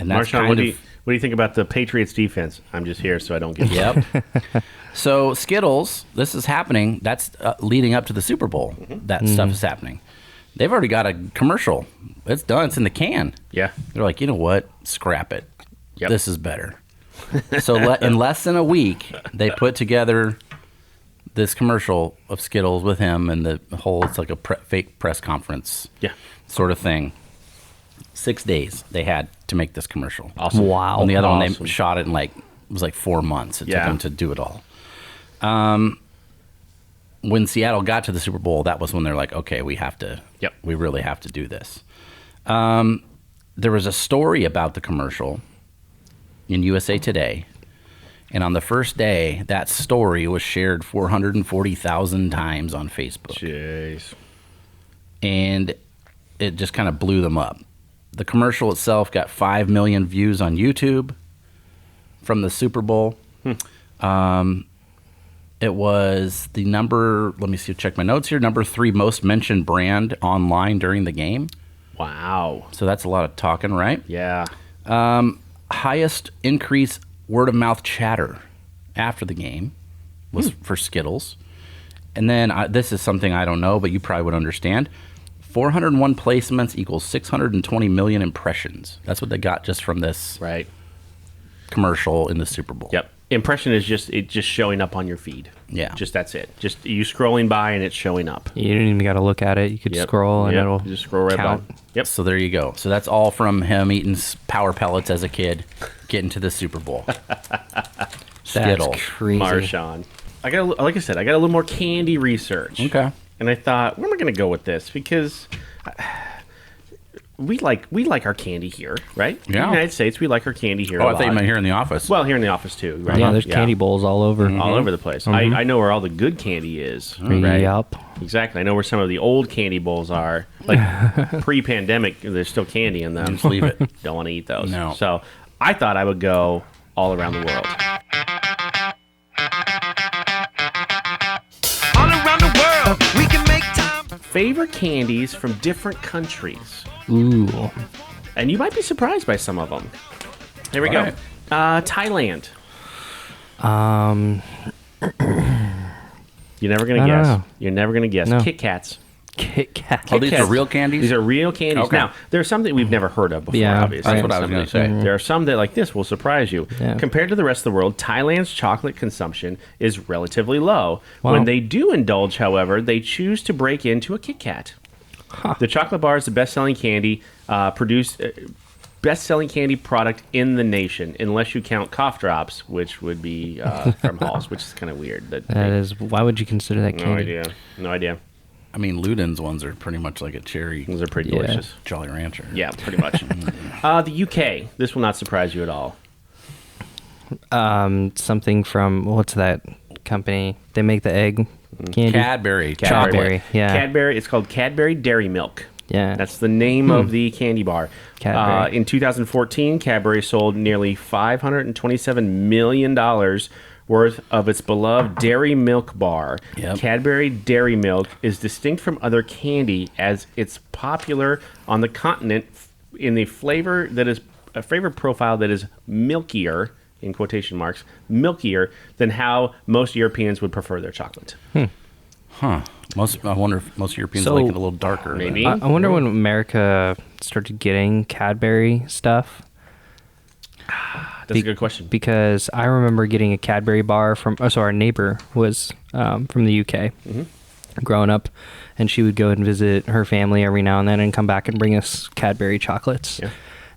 Speaker 3: And that's
Speaker 2: Marshawn,
Speaker 3: kind
Speaker 2: what
Speaker 3: of.
Speaker 2: do you think about the Patriots defense? I'm just here so I don't get fined.
Speaker 3: Yep. So Skittles, this is happening. That's leading up to the Super Bowl. That stuff is happening. They've already got a commercial. It's done. It's in the can.
Speaker 2: Yeah.
Speaker 3: They're like, you know what? Scrap it.
Speaker 2: Yep.
Speaker 3: This is better. So in less than a week, they put together this commercial of Skittles with him and the whole, it's like a fake press conference
Speaker 2: Yeah.
Speaker 3: sort of thing. 6 days they had to make this commercial.
Speaker 2: Awesome.
Speaker 1: Wow.
Speaker 3: On the other one,
Speaker 2: Awesome.
Speaker 3: they shot it in it was like 4 months. It took
Speaker 2: Yeah.
Speaker 3: them to do it all. When Seattle got to the Super Bowl, that was when they're like, okay, we really have to do this. There was a story about the commercial in USA Today, and on the first day, that story was shared 440,000 times on Facebook.
Speaker 2: Jeez.
Speaker 3: And it just kind of blew them up. The commercial itself got 5 million views on YouTube from the Super Bowl. It was the let me see, check my notes here, number 3 most mentioned brand online during the game.
Speaker 2: Wow.
Speaker 3: So that's a lot of talking, right?
Speaker 2: Yeah.
Speaker 3: Highest increase word of mouth chatter after the game was for Skittles. And then this is something I don't know, but you probably would understand. 401 placements equals 620 million impressions. That's what they got just from this
Speaker 2: Right.
Speaker 3: commercial in the Super Bowl.
Speaker 2: Yep. Impression is just showing up on your feed.
Speaker 3: Yeah.
Speaker 2: Just that's it. Just you scrolling by and it's showing up.
Speaker 1: You don't even got to look at it. You could
Speaker 2: Yep.
Speaker 1: scroll and
Speaker 2: Yep.
Speaker 1: it'll
Speaker 2: just scroll right
Speaker 1: count.
Speaker 2: by. Yep.
Speaker 3: So there you go. So that's all from him eating power pellets as a kid, getting to the Super Bowl. Skittle.
Speaker 1: That's crazy.
Speaker 2: Marshawn. Like I said, I got a little more candy research.
Speaker 3: Okay.
Speaker 2: And I thought, where am I going to go with this? Because we like our candy here, right? In the
Speaker 3: Yeah.
Speaker 2: United States, we like our candy here.
Speaker 3: Oh,
Speaker 2: a
Speaker 3: I thought you
Speaker 2: lot.
Speaker 3: meant here in the office.
Speaker 2: Well, here in the office too, right?
Speaker 1: Yeah, there's candy bowls all over.
Speaker 2: all over the place. I know where all the good candy is. Right?
Speaker 1: Yup.
Speaker 2: Exactly. I know where some of the old candy bowls are. Like pre-pandemic, there's still candy in them.
Speaker 3: Just leave it.
Speaker 2: Don't want to eat those.
Speaker 3: No.
Speaker 2: So I thought I would go all around the world.
Speaker 6: All around the world, we can make time.
Speaker 2: Favorite candies from different countries.
Speaker 1: Ooh.
Speaker 2: And you might be surprised by some of them. Here we
Speaker 3: All
Speaker 2: go.
Speaker 3: right.
Speaker 2: Thailand.
Speaker 1: Um,
Speaker 2: You're never going
Speaker 1: I
Speaker 2: to
Speaker 1: don't
Speaker 2: guess.
Speaker 1: know.
Speaker 2: You're never going to guess.
Speaker 1: No.
Speaker 2: Kit Kats.
Speaker 1: Kit Kat.
Speaker 3: Oh, these are real candies?
Speaker 2: These are real candies.
Speaker 3: Okay.
Speaker 2: Now, there are some that we've never heard of before,
Speaker 1: Yeah,
Speaker 2: obviously.
Speaker 3: that's what I was going to say.
Speaker 2: There are some that, like this, will surprise you.
Speaker 1: Yeah.
Speaker 2: Compared to the rest of the world, Thailand's chocolate consumption is relatively low.
Speaker 1: Wow.
Speaker 2: When they do indulge, however, they choose to break into a Kit Kat. The chocolate bar is the best-selling candy best-selling candy product in the nation, unless you count cough drops, which would be from Halls, which is kind of weird.
Speaker 1: That is. Why would you consider that
Speaker 2: no
Speaker 1: candy?
Speaker 2: idea. No idea.
Speaker 3: I mean, Luden's ones are pretty much like a cherry
Speaker 2: Those are pretty
Speaker 1: Yeah.
Speaker 2: delicious.
Speaker 3: Jolly Rancher.
Speaker 2: Yeah, pretty much. The UK. This will not surprise you at all.
Speaker 1: Something from what's that company? They make the egg candy.
Speaker 3: Cadbury.
Speaker 1: Cadbury. Yeah.
Speaker 2: Cadbury. It's called Cadbury Dairy Milk.
Speaker 1: Yeah.
Speaker 2: That's the name of the candy bar.
Speaker 1: Cadbury.
Speaker 2: In 2014, Cadbury sold nearly $527 million worth of its beloved Dairy Milk bar.
Speaker 3: Yep.
Speaker 2: Cadbury Dairy Milk is distinct from other candy as it's popular on the continent in the flavor that is a flavor profile that is milkier, in quotation marks, milkier than how most Europeans would prefer their chocolate.
Speaker 3: Huh. I wonder if most Europeans
Speaker 1: So-
Speaker 3: like it a little darker.
Speaker 2: Maybe.
Speaker 1: I wonder when America started getting Cadbury stuff.
Speaker 2: That's a good question.
Speaker 1: Because I remember getting a Cadbury bar from. Oh, so our neighbor was from the UK, growing up, and she would go and visit her family every now and then, and come back and bring us Cadbury chocolates.
Speaker 2: Yeah.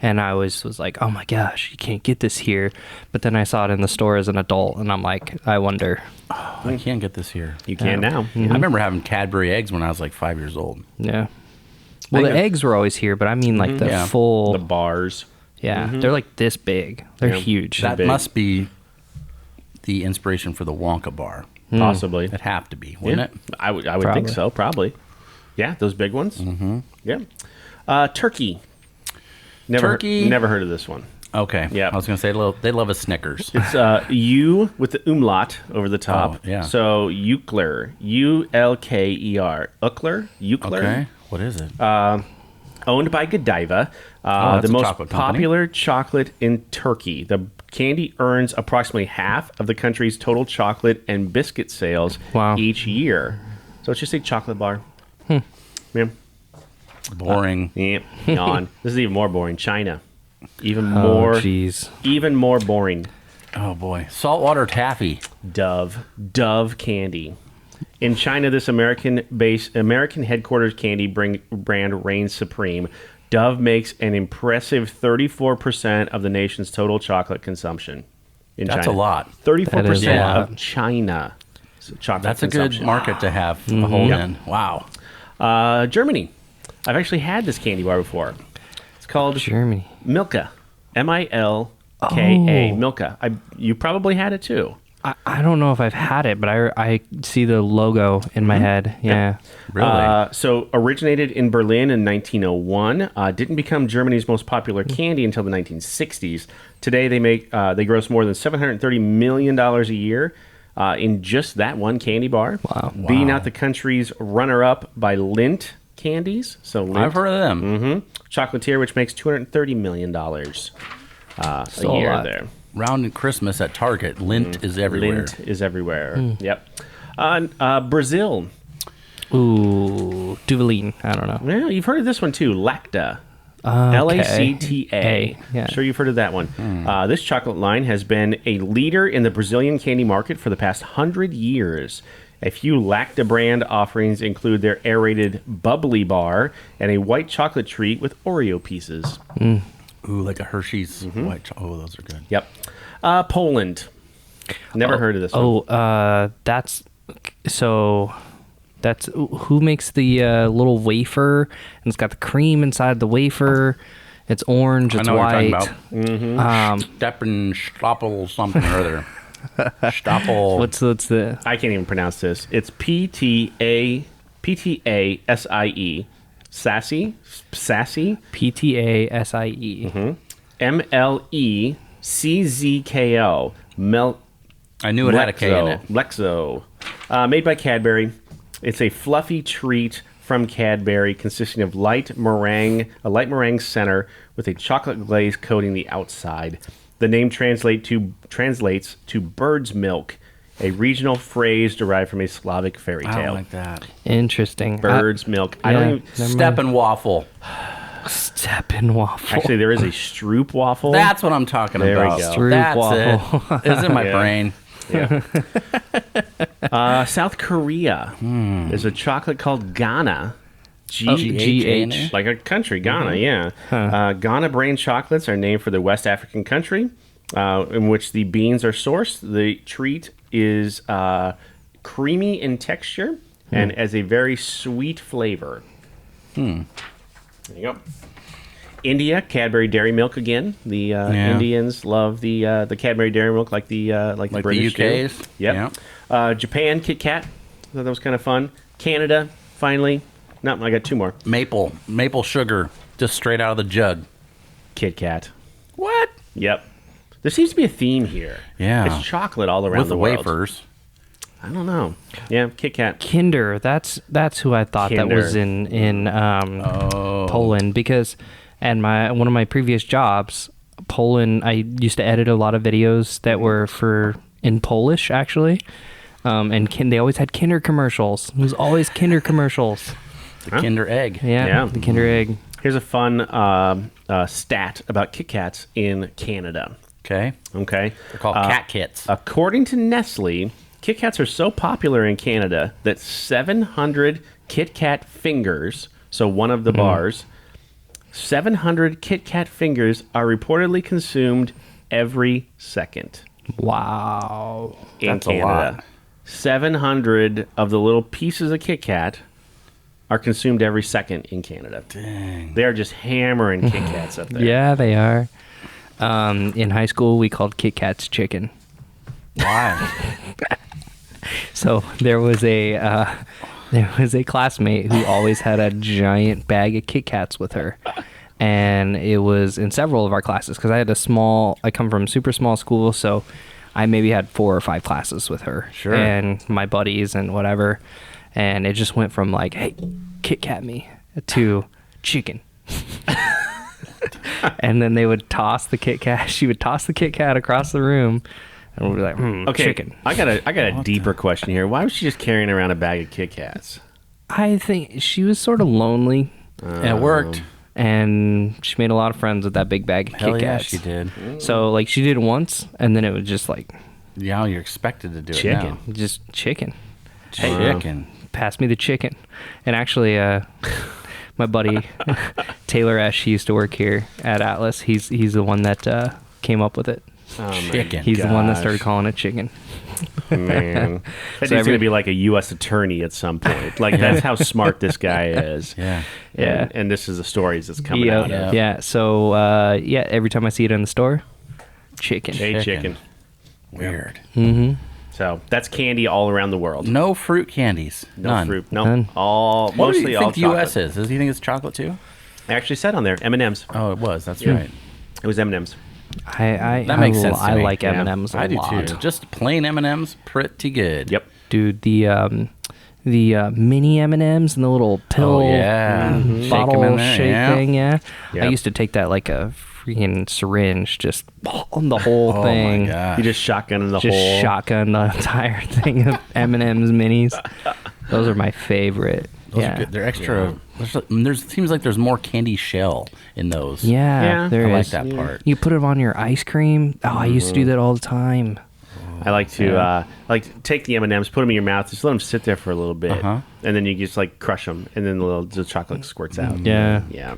Speaker 1: And I always was like, "Oh my gosh, you can't get this here." But then I saw it in the store as an adult, and I'm like, I wonder.
Speaker 3: I can't get this here.
Speaker 2: You can now.
Speaker 3: I remember having Cadbury eggs when I was like 5 years old.
Speaker 1: Yeah. Well, the
Speaker 2: think-
Speaker 1: eggs were always here, but I mean like the
Speaker 3: Yeah.
Speaker 1: full.
Speaker 2: The bars.
Speaker 1: Yeah, they're like this big. They're
Speaker 2: Yeah.
Speaker 1: huge.
Speaker 3: That
Speaker 2: big.
Speaker 3: must be the inspiration for the Wonka bar.
Speaker 2: Possibly.
Speaker 3: It'd have to be, wouldn't it?
Speaker 2: I would think
Speaker 1: Probably.
Speaker 2: so, probably. Yeah, those big ones. Mm-hmm. Yeah. Turkey.
Speaker 3: Turkey?
Speaker 2: Never heard of this one.
Speaker 3: Okay.
Speaker 2: Yeah.
Speaker 3: I was going to say they love a Snickers.
Speaker 2: It's U with the umlaut over the top.
Speaker 3: Oh, yeah.
Speaker 2: So Ukler. Ulker. Ukler? Ukler?
Speaker 3: Okay. What is it?
Speaker 2: Owned by Godiva,
Speaker 3: that's
Speaker 2: the
Speaker 3: a
Speaker 2: most
Speaker 3: chocolate company.
Speaker 2: popular chocolate in Turkey. The candy earns approximately half of the country's total chocolate and biscuit sales
Speaker 1: Wow.
Speaker 2: each year. So it's just a chocolate bar. Yeah.
Speaker 3: Boring.
Speaker 2: Yeah. Yawn. This is even more boring. China. Even
Speaker 1: Oh,
Speaker 2: more.
Speaker 1: jeez.
Speaker 2: Even more boring.
Speaker 3: Oh, boy. Saltwater taffy.
Speaker 2: Dove candy. In China, this American headquarters candy brand reigns supreme. Dove makes an impressive 34% of the nation's total chocolate consumption. In
Speaker 3: That's
Speaker 2: China.
Speaker 3: a lot.
Speaker 2: 34%
Speaker 1: That is a lot.
Speaker 2: of China chocolate
Speaker 3: That's a good
Speaker 2: consumption.
Speaker 3: market to have a hold in. Wow.
Speaker 2: Germany. I've actually had this candy bar before. It's called
Speaker 1: Germany.
Speaker 2: Milka. Milka.
Speaker 1: Oh.
Speaker 2: Milka. You probably had it too.
Speaker 1: I don't know if I've had it, but I see the logo in my head. Yeah.
Speaker 3: Really?
Speaker 2: So originated in Berlin in 1901, didn't become Germany's most popular candy until the 1960s. Today they gross more than $730 million a year in just that one candy bar.
Speaker 1: Wow.
Speaker 2: Beating out the country's runner-up by Lindt candies. So Lindt,
Speaker 3: I've heard of them.
Speaker 2: chocolatier, which makes $230 million a
Speaker 1: Still a
Speaker 2: year
Speaker 1: lot.
Speaker 2: there.
Speaker 3: Round Christmas at Target, Lindt is everywhere.
Speaker 2: Lindt is everywhere. Yep. Brazil.
Speaker 1: Ooh, Duvalin. I don't know.
Speaker 2: Well, you've heard of this one too. Lacta.
Speaker 1: Okay.
Speaker 2: Lacta.
Speaker 1: Yeah.
Speaker 2: Sure you've heard of that one. This chocolate line has been a leader in the Brazilian candy market for the past 100 years. A few Lacta brand offerings include their aerated bubbly bar and a white chocolate treat with Oreo pieces.
Speaker 3: Ooh, like a Hershey's white chocolate. Oh, those are good.
Speaker 2: Yep. Poland. Never heard of this one.
Speaker 1: That's who makes the little wafer, and it's got the cream inside the wafer. It's orange. It's
Speaker 3: I know
Speaker 1: white.
Speaker 3: what you're talking about. Steppen, Stoppel, something or other. Stoppel.
Speaker 1: What's the?
Speaker 2: I can't even pronounce this. It's PTASIE. Sassy?
Speaker 1: PTASIE.
Speaker 2: MLECZKO.
Speaker 3: I knew it had a K in it.
Speaker 2: Lexo. Made by Cadbury. It's a fluffy treat from Cadbury consisting of a light meringue center with a chocolate glaze coating the outside. The name translates to bird's milk a regional phrase derived from a Slavic fairy
Speaker 3: I
Speaker 2: tale.
Speaker 3: don't like that.
Speaker 1: Interesting.
Speaker 2: Bird's milk. I
Speaker 1: yeah,
Speaker 2: don't even.
Speaker 1: never
Speaker 3: Step
Speaker 1: mind.
Speaker 3: and waffle.
Speaker 1: Step and waffle.
Speaker 2: Actually, there is a Stroop waffle.
Speaker 3: That's what I'm talking
Speaker 2: There we
Speaker 3: about.
Speaker 2: go.
Speaker 1: Stroop
Speaker 3: That's
Speaker 1: waffle.
Speaker 3: it. It's in my
Speaker 2: Yeah.
Speaker 3: brain.
Speaker 2: Yeah. South Korea. There's a chocolate called Ghana.
Speaker 1: GH.
Speaker 2: Like a country, Ghana, yeah. Ghana brain chocolates are named for the West African country in which the beans are sourced. The treat is creamy in texture and has a very sweet flavor. There you go. India, Cadbury Dairy Milk again. The Indians love the Cadbury Dairy Milk like the British
Speaker 3: the
Speaker 2: do.
Speaker 3: UK's.
Speaker 2: Yep. Japan, Kit Kat. Thought that was kind of fun. Canada, finally. No, I got two more.
Speaker 3: Maple sugar, just straight out of the jug.
Speaker 2: Kit Kat.
Speaker 3: What?
Speaker 2: Yep. There seems to be a theme here.
Speaker 3: Yeah.
Speaker 2: It's chocolate all around
Speaker 3: With
Speaker 2: the
Speaker 3: the
Speaker 2: world.
Speaker 3: wafers.
Speaker 2: I don't know. Yeah, Kit Kat.
Speaker 1: Kinder. That's who I thought that was in Poland because, and one of my previous jobs, Poland. I used to edit a lot of videos that were in Polish actually, and they always had Kinder commercials. It was always Kinder commercials.
Speaker 3: The Kinder Egg.
Speaker 1: Yeah, the Kinder Egg.
Speaker 2: Here's a fun stat about Kit Kats in Canada.
Speaker 3: Okay.
Speaker 2: Okay.
Speaker 3: They're called cat kits.
Speaker 2: According to Nestle, Kit Kats are so popular in Canada that 700 Kit Kat fingers, so one of the bars, 700 Kit Kat fingers are reportedly consumed every second
Speaker 1: Wow.
Speaker 2: in
Speaker 3: That's a
Speaker 2: Canada.
Speaker 3: lot.
Speaker 2: 700 of the little pieces of Kit Kat are consumed every second in Canada.
Speaker 3: Dang.
Speaker 2: They are just hammering Kit Kats up there.
Speaker 1: Yeah, they are. In high school, we called Kit Kats chicken.
Speaker 3: Why?
Speaker 1: So there was a classmate who always had a giant bag of Kit Kats with her, and it was in several of our classes because I come from a super small school, so I maybe had 4 or 5 classes with her.
Speaker 3: Sure.
Speaker 1: And my buddies and whatever, and it just went from like, hey, Kit Kat me to chicken. And then they would toss the Kit Kat. She would toss the Kit Kat across the room, and we'd be like,
Speaker 2: Okay,
Speaker 1: chicken.
Speaker 2: I got a deeper question here. Why was she just carrying around a bag of Kit Kats?
Speaker 1: I think she was sort of lonely,
Speaker 3: It worked.
Speaker 1: and she made a lot of friends with that big bag of
Speaker 3: Hell
Speaker 1: Kit
Speaker 3: yeah,
Speaker 1: Kats.
Speaker 3: she did.
Speaker 1: So like she did it once, and then it was just like
Speaker 3: Yeah, you're expected to do
Speaker 2: Chicken.
Speaker 3: it
Speaker 1: just chicken.
Speaker 3: now. Chicken.
Speaker 1: Pass me the chicken. And actually, my buddy Taylor Esch, he used to work here at Atlas. He's the one that came up with it.
Speaker 2: Oh, my
Speaker 3: Chicken.
Speaker 1: He's the one that started
Speaker 2: gosh.
Speaker 1: calling it chicken.
Speaker 2: Man, that dude's going to be like a U.S. attorney at some point. Like that's how smart this guy is.
Speaker 3: Yeah.
Speaker 1: Yeah.
Speaker 2: And this is the stories that's coming
Speaker 1: Yeah,
Speaker 2: out of.
Speaker 1: yeah. So every time I see it in the store, chicken.
Speaker 2: Hey, chicken.
Speaker 3: Weird.
Speaker 2: So that's candy all around the world.
Speaker 3: No fruit candies.
Speaker 2: No
Speaker 3: None.
Speaker 2: fruit. No,
Speaker 1: None.
Speaker 2: all
Speaker 3: What
Speaker 2: mostly
Speaker 3: do you
Speaker 2: all
Speaker 3: think the
Speaker 2: chocolate.
Speaker 3: U.S. is? Does he think it's chocolate too?
Speaker 2: I actually said on there M&Ms.
Speaker 3: Oh, it was. That's
Speaker 2: Yeah.
Speaker 3: right.
Speaker 2: It was M&Ms.
Speaker 3: That makes sense to
Speaker 1: I
Speaker 3: me.
Speaker 1: like
Speaker 2: Yeah.
Speaker 1: M&Ms a
Speaker 3: I do
Speaker 1: lot.
Speaker 3: too. Just plain M&Ms, pretty good.
Speaker 2: Yep.
Speaker 1: Dude, the mini M&Ms and the little pill
Speaker 3: Oh, yeah. Shake 'em in
Speaker 1: bottle
Speaker 3: there,
Speaker 1: shake
Speaker 3: yeah.
Speaker 1: thing, yeah.
Speaker 2: Yep.
Speaker 1: I used to take that like a freaking syringe, just on the whole
Speaker 3: Oh
Speaker 1: thing.
Speaker 3: my god.
Speaker 2: You just shotgun in the
Speaker 1: Just
Speaker 2: whole.
Speaker 1: shotgun the entire thing of M&M's minis. Those are my favorite.
Speaker 3: Those
Speaker 1: yeah.
Speaker 3: are good. They're extra. There's seems like there's more candy shell in those.
Speaker 1: Yeah,
Speaker 2: Yeah.
Speaker 1: there
Speaker 3: I like
Speaker 1: is.
Speaker 3: that part.
Speaker 1: You put it on your ice cream. Oh, I used to do that all the time.
Speaker 2: I like to take the M&Ms, put them in your mouth, just let them sit there for a little bit,
Speaker 3: Uh-huh.
Speaker 2: and then you just like crush them, and then the chocolate squirts out.
Speaker 1: Yeah.
Speaker 2: Yeah.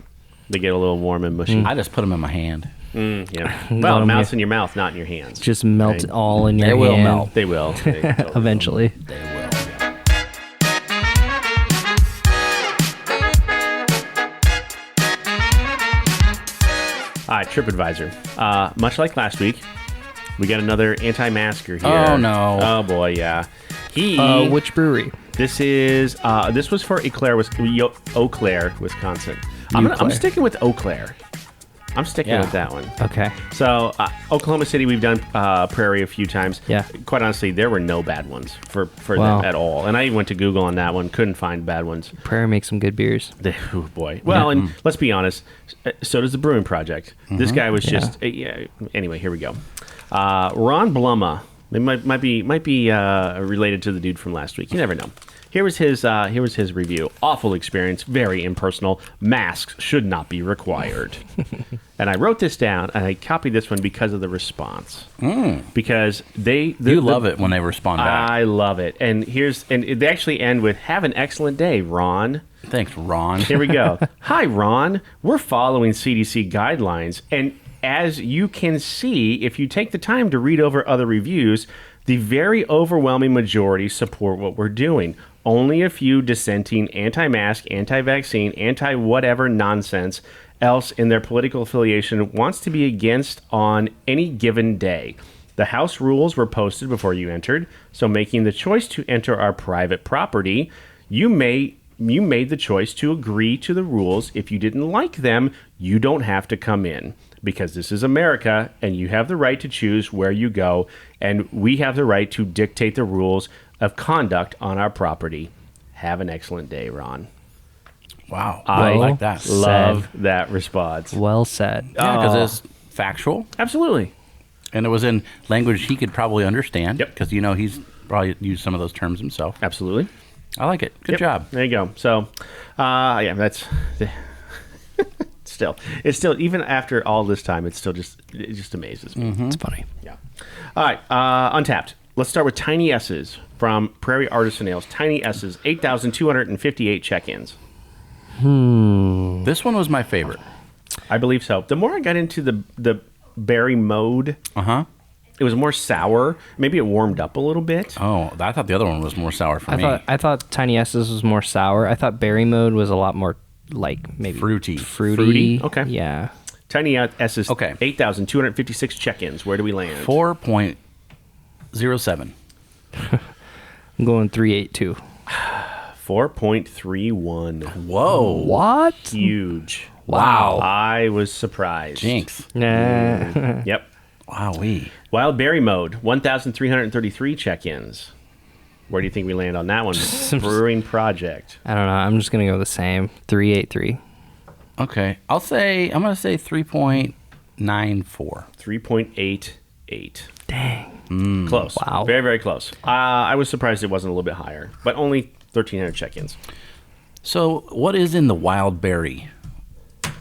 Speaker 2: They get a little warm and mushy.
Speaker 3: I just put them in my hand.
Speaker 2: Yeah.
Speaker 1: Let
Speaker 2: Well,
Speaker 1: 'em
Speaker 2: mouse
Speaker 1: get-
Speaker 2: in your mouth, not in your hands.
Speaker 1: Just melt
Speaker 2: Right.
Speaker 1: all in your
Speaker 3: They will
Speaker 1: hand.
Speaker 3: melt.
Speaker 2: They will. They totally will.
Speaker 1: Eventually.
Speaker 3: They will.
Speaker 2: All right, TripAdvisor. Much like last week, we got another anti-masker here.
Speaker 3: Oh, no.
Speaker 2: Oh boy, yeah.
Speaker 1: Which brewery?
Speaker 2: This is this was for Eau Claire, Wisconsin. I'm
Speaker 1: Claire.
Speaker 2: sticking with Eau Claire. I'm sticking
Speaker 3: Yeah.
Speaker 2: with that one.
Speaker 1: Okay.
Speaker 2: So Oklahoma City, we've done Prairie a few times.
Speaker 1: Yeah.
Speaker 2: Quite honestly, there were no bad ones for
Speaker 1: Wow.
Speaker 2: them at all. And I even went to Google on that one, couldn't find bad ones.
Speaker 1: Prairie makes some good beers.
Speaker 2: Oh boy. Well, and let's be honest. So does the Brewing Project. This guy was
Speaker 1: Yeah.
Speaker 2: just. Anyway, here we go. Ron Bluma It might be related to the dude from last week. You never know. Here was his review. Awful experience, very impersonal. Masks should not be required. And I wrote this down, and I copied this one because of the response. Because they
Speaker 3: love it when they respond back.
Speaker 2: I love it. And they actually end with, "Have an excellent day, Ron."
Speaker 3: Thanks, Ron.
Speaker 2: Here we go. "Hi, Ron. We're following CDC guidelines, and as you can see, if you take the time to read over other reviews, the very overwhelming majority support what we're doing. Only a few dissenting anti-mask, anti-vaccine, anti-whatever nonsense else in their political affiliation wants to be against on any given day. The house rules were posted before you entered, so making the choice to enter our private property, you made the choice to agree to the rules. If you didn't like them, you don't have to come in. Because this is America, and you have the right to choose where you go, and we have the right to dictate the rules of conduct on our property. Have an excellent day, Ron."
Speaker 3: Wow.
Speaker 2: I
Speaker 3: like that.
Speaker 2: Love that response.
Speaker 1: Well said.
Speaker 3: Yeah, because it's factual.
Speaker 2: Absolutely.
Speaker 3: And it was in language he could probably understand.
Speaker 2: Yep.
Speaker 3: Because, he's probably used some of those terms himself.
Speaker 2: Absolutely.
Speaker 3: I like it. Good
Speaker 2: Yep.
Speaker 3: job.
Speaker 2: There you go. So, yeah, that's... It's still, even after all this time, it just amazes me.
Speaker 1: It's funny.
Speaker 2: Yeah. All right. Untapped. Let's start with Tiny Esses from Prairie Artisan Ales. Tiny Esses, 8,258 check-ins.
Speaker 3: This one was my favorite.
Speaker 2: I believe so. The more I got into the berry mode, it was more sour. Maybe it warmed up a little bit.
Speaker 3: Oh, I thought the other one was more sour for me.
Speaker 1: I thought Tiny S's was more sour. I thought Berry Mode was a lot more like maybe
Speaker 3: Fruity.
Speaker 2: Fruity? Okay.
Speaker 1: Yeah.
Speaker 2: Tiny Esses,
Speaker 3: Okay.
Speaker 2: 8,256 check-ins. Where do we land?
Speaker 3: 4.07.
Speaker 1: I'm going 382.
Speaker 2: 4.31.
Speaker 3: Whoa.
Speaker 1: What?
Speaker 2: Huge.
Speaker 3: Wow.
Speaker 2: I was surprised.
Speaker 3: Jinx.
Speaker 1: Nah.
Speaker 2: Yep.
Speaker 3: Wowee.
Speaker 2: Wild Berry Mode, 1,333 check-ins. Where do you think we land on that one? Brewing Project.
Speaker 1: I don't know. I'm just gonna go the same. 383.
Speaker 3: Okay. I'm going to say 3.94.
Speaker 2: 3.88.
Speaker 1: Dang.
Speaker 2: Close.
Speaker 1: Wow.
Speaker 2: Very, very close. I was surprised it wasn't a little bit higher, but only 1,300 check-ins.
Speaker 3: So, what is in the wild berry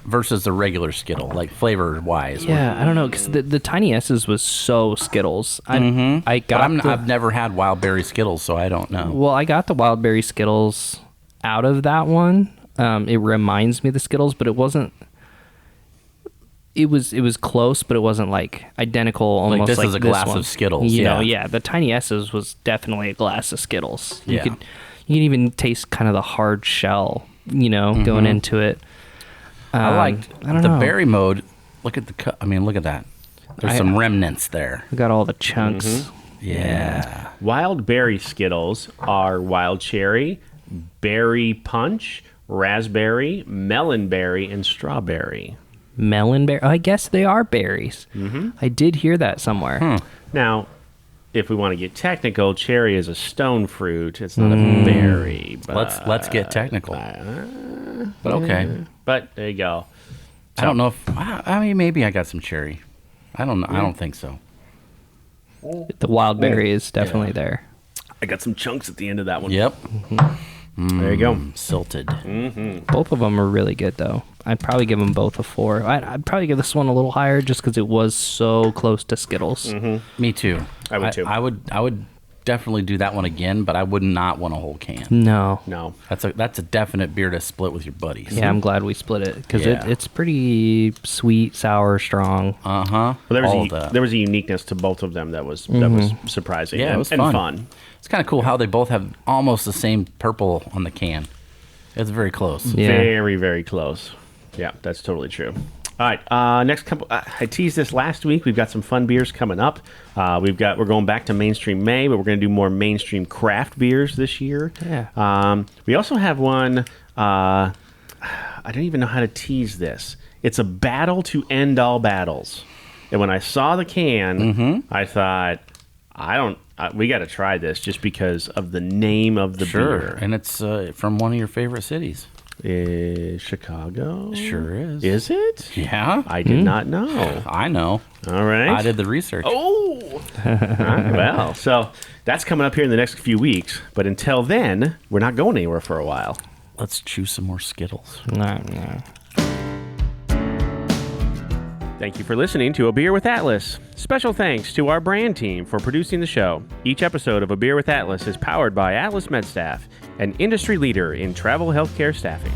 Speaker 3: versus the regular Skittle, like flavor-wise?
Speaker 1: Yeah, I don't know because the Tiny S's was so Skittles. I got.
Speaker 3: I've never had wild berry Skittles, so I don't know.
Speaker 1: Well, I got the wild berry Skittles out of that one. It reminds me of the Skittles, but it wasn't. It was close, but it wasn't like identical. Almost
Speaker 3: this
Speaker 1: like
Speaker 3: is a glass
Speaker 1: one.
Speaker 3: of Skittles.
Speaker 1: You know,
Speaker 3: yeah.
Speaker 1: yeah. The Tiny S's was definitely a glass of Skittles. You
Speaker 3: Yeah.
Speaker 1: could even taste kind of the hard shell. Going into it.
Speaker 3: I liked
Speaker 1: I don't
Speaker 3: the
Speaker 1: know.
Speaker 3: berry mode. Look at look at that. There's some remnants there.
Speaker 1: We got all the chunks.
Speaker 3: Yeah.
Speaker 2: Wild Berry Skittles are wild cherry, berry punch, raspberry, melonberry, and strawberry.
Speaker 1: Melonberry. I guess they are berries. I did hear that somewhere.
Speaker 2: Now, if we want to get technical, cherry is a stone fruit. It's not a berry. But,
Speaker 3: Let's get technical. But okay.
Speaker 2: But there you go.
Speaker 3: I don't know if I mean maybe I got some cherry. I don't know. I don't think so.
Speaker 1: The wild berry is definitely there.
Speaker 2: I got some chunks at the end of that one.
Speaker 3: Yep.
Speaker 2: There you go.
Speaker 3: Silted.
Speaker 1: Both of them are really good, though. I'd probably give them both a 4. I'd probably give this one a little higher just because it was so close to Skittles.
Speaker 3: Me too.
Speaker 2: I would too.
Speaker 3: I would definitely do that one again, but I would not want a whole can.
Speaker 1: No.
Speaker 2: No.
Speaker 3: That's a definite beer to split with your buddies.
Speaker 1: Yeah, I'm glad we split it because
Speaker 3: Yeah.
Speaker 1: it's pretty sweet, sour, strong.
Speaker 3: Uh-huh.
Speaker 2: Well, there was a uniqueness to both of them that was surprising
Speaker 3: Yeah,
Speaker 2: and,
Speaker 3: it was
Speaker 2: and
Speaker 3: fun.
Speaker 2: fun.
Speaker 3: It's kind of cool how they both have almost the same purple on the can. It's very close.
Speaker 1: Yeah.
Speaker 2: Very, very close. Yeah, that's totally true. All right, next couple. I teased this last week. We've got some fun beers coming up. We're going back to mainstream May, but we're going to do more mainstream craft beers this year.
Speaker 1: Yeah.
Speaker 2: We also have one. I don't even know how to tease this. It's a battle to end all battles. And when I saw the can, I thought, we got to try this just because of the name of the beer.
Speaker 3: And it's from one of your favorite cities.
Speaker 2: Chicago?
Speaker 3: Sure is.
Speaker 2: Is it?
Speaker 3: Yeah.
Speaker 2: I did not know.
Speaker 3: I know.
Speaker 2: All right.
Speaker 3: I did the research.
Speaker 2: Oh, Well, so that's coming up here in the next few weeks. But until then, we're not going anywhere for a while.
Speaker 3: Let's chew some more Skittles.
Speaker 1: No.
Speaker 2: Thank you for listening to A Beer with Atlas. Special thanks to our brand team for producing the show. Each episode of A Beer with Atlas is powered by Atlas MedStaff, an industry leader in travel healthcare staffing.